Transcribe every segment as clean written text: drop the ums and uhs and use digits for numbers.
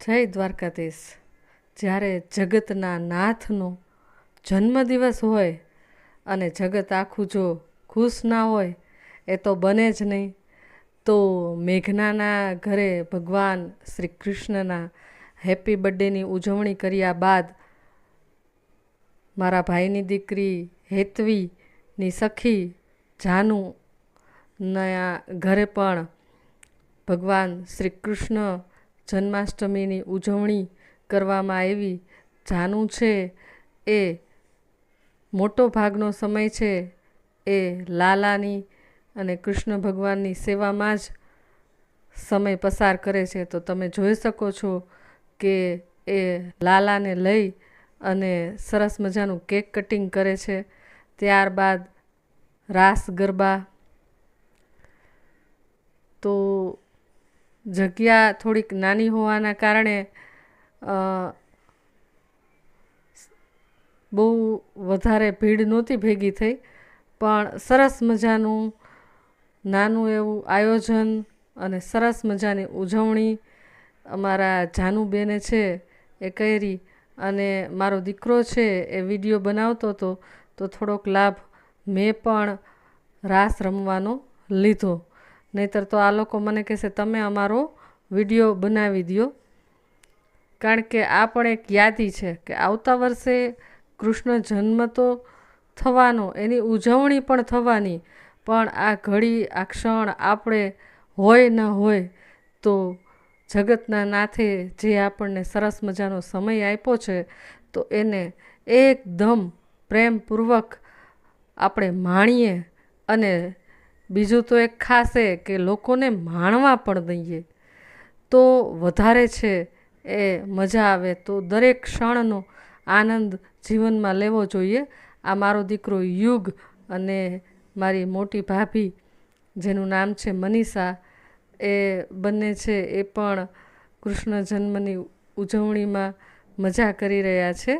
જય દ્વારકાધીશ. જ્યારે જગતના નાથનો જન્મદિવસ હોય અને જગત આખું જો ખુશ ના હોય એ તો બને જ નહીં. તો મેઘનાના ઘરે ભગવાન શ્રી કૃષ્ણના હેપી બર્થડેની ઉજવણી કર્યા બાદ મારા ભાઈની દીકરી હેતવીની સખી જાનુના ઘરે પણ ભગવાન શ્રી કૃષ્ણ જન્માષ્ટમીની ઉજવણી કરવામાં આવી. જાનુ છે એ મોટો ભાગનો સમય છે એ લાલાની અને કૃષ્ણ ભગવાનની સેવામાં જ સમય પસાર કરે છે. તો તમે જોઈ શકો છો કે એ લાલાને લઈ અને સરસ મજાનું કેક કટિંગ કરે છે. ત્યારબાદ રાસ ગરબા. તો જગ્યા થોડીક નાની હોવાના કારણે બહુ વધારે ભીડ નહોતી ભેગી થઈ, પણ સરસ મજાનું નાનું એવું આયોજન અને સરસ મજાની ઉજવણી અમારા જાનુબેને છે એ કરી. અને મારો દીકરો છે એ વિડીયો બનાવતો હતો તો થોડોક લાભ મેં પણ રાસ રમવાનો લીધો. નહીંતર તો આ લોકો મને કહેશે તમે અમારો વિડીયો બનાવી દો, કારણ કે આ પણ એક યાદી છે કે આવતા વર્ષે કૃષ્ણ જન્મ તો થવાનો, એની ઉજવણી પણ થવાની, પણ આ ઘડી આ ક્ષણ આપણે હોય ન હોય તો જગતના નાથે જે આપણને સરસ મજાનો સમય આપ્યો છે તો એને એકદમ પ્રેમપૂર્વક આપણે માણીએ. અને બીજું તો એક ખાસ એ કે લોકોને માણવા પણ દઈએ તો વધારે છે એ મજા આવે. તો દરેક ક્ષણનો આનંદ જીવનમાં લેવો જોઈએ. આ મારો દીકરો યુગ અને મારી મોટી ભાભી જેનું નામ છે મનીષા, એ બંને છે એ પણ કૃષ્ણ જન્મની ઉજવણીમાં મજા કરી રહ્યા છે.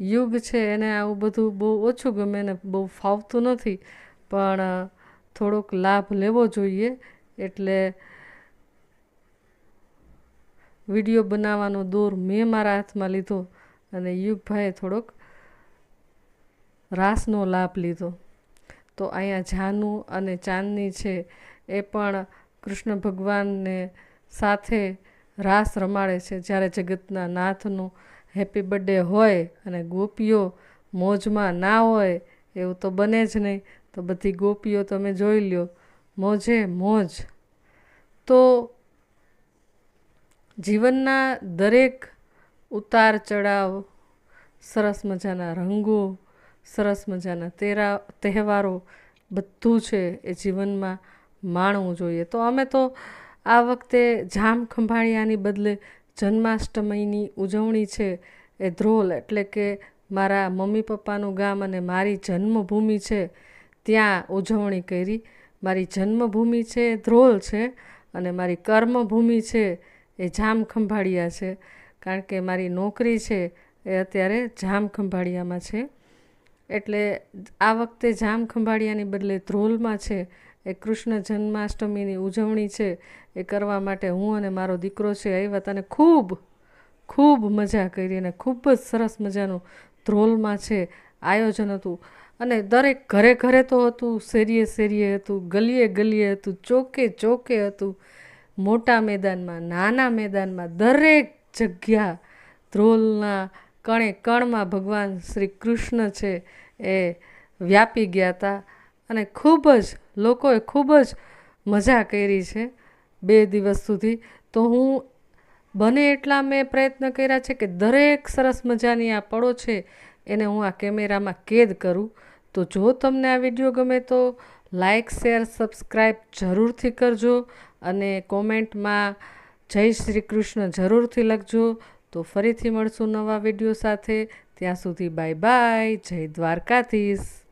યુગ છે એને આવું બધું બહુ ઓછું ગમે ને બહુ ફાવતું નથી, પણ થોડોક લાભ લેવો જોઈએ. એટલે વિડીયો બનાવવાનો દોર મેં મારા હાથમાં લીધો અને યુગભાઈએ થોડોક રાસનો લાભ લીધો. તો અહીંયા જાનુ અને ચાંદની છે એ પણ કૃષ્ણ ભગવાનને સાથે રાસ રમાડે છે. જ્યારે જગતના નાથનો હેપી બર્થડે હોય અને ગોપીઓ મોજમાં ના હોય એવું તો બને જ નહીં. તો બધી ગોપીઓ તમે જોઈ લ્યો મોજે મોજ. તો જીવનના દરેક ઉતાર ચઢાવ, સરસ મજાના રંગો, સરસ મજાના તહેવારો બધું છે એ જીવનમાં માણવું જોઈએ. તો અમે તો આ વખતે જામ ખંભાળિયાની બદલે જન્માષ્ટમીની ઉજવણી છે એ ધ્રોલ, એટલે કે મારા મમ્મી પપ્પાનું ગામ અને મારી જન્મભૂમિ છે ત્યાં ઉજવણી કરી. મારી જન્મભૂમિ છે એ ધ્રોલ છે અને મારી કર્મભૂમિ છે એ જામ ખંભાળિયા છે, કારણ કે મારી નોકરી છે એ અત્યારે જામ ખંભાળિયામાં છે. એટલે આ વખતે જામ ખંભાળિયાની બદલે ધ્રોલમાં છે એ કૃષ્ણ જન્માષ્ટમીની ઉજવણી છે એ કરવા માટે હું અને મારો દીકરો છે આવ્યા હતા. અને ખૂબ મજા કરી અને ખૂબ જ સરસ મજાનું ધ્રોલમાં છે આયોજન હતું. અને દરેક ઘરે ઘરે તો હતું, શેરીએ હતું, ગલીએ હતું, ચોકે હતું, મોટા મેદાનમાં, નાના મેદાનમાં, દરેક જગ્યા ધ્રોલના કણે કણમાં ભગવાન શ્રી કૃષ્ણ છે એ વ્યાપી ગયા હતા. અને લોકોએ ખૂબ જ મજા કરી છે 2 દિવસ સુધી. તો હું બને એટલા મેં પ્રયત્ન કર્યા છે કે દરેક સરસ મજાની આ પળો છે એને હું આ કેમેરામાં કેદ કરું. તો જો તમને આ વિડીયો ગમે તો લાઈક, શેર, સબસ્ક્રાઈબ જરૂરથી કરજો અને કોમેન્ટમાં જય શ્રી કૃષ્ણ જરૂરથી લખજો. તો ફરીથી મળશું નવા વિડીયો સાથે. ત્યાં સુધી બાય બાય. જય દ્વારકાધીશ.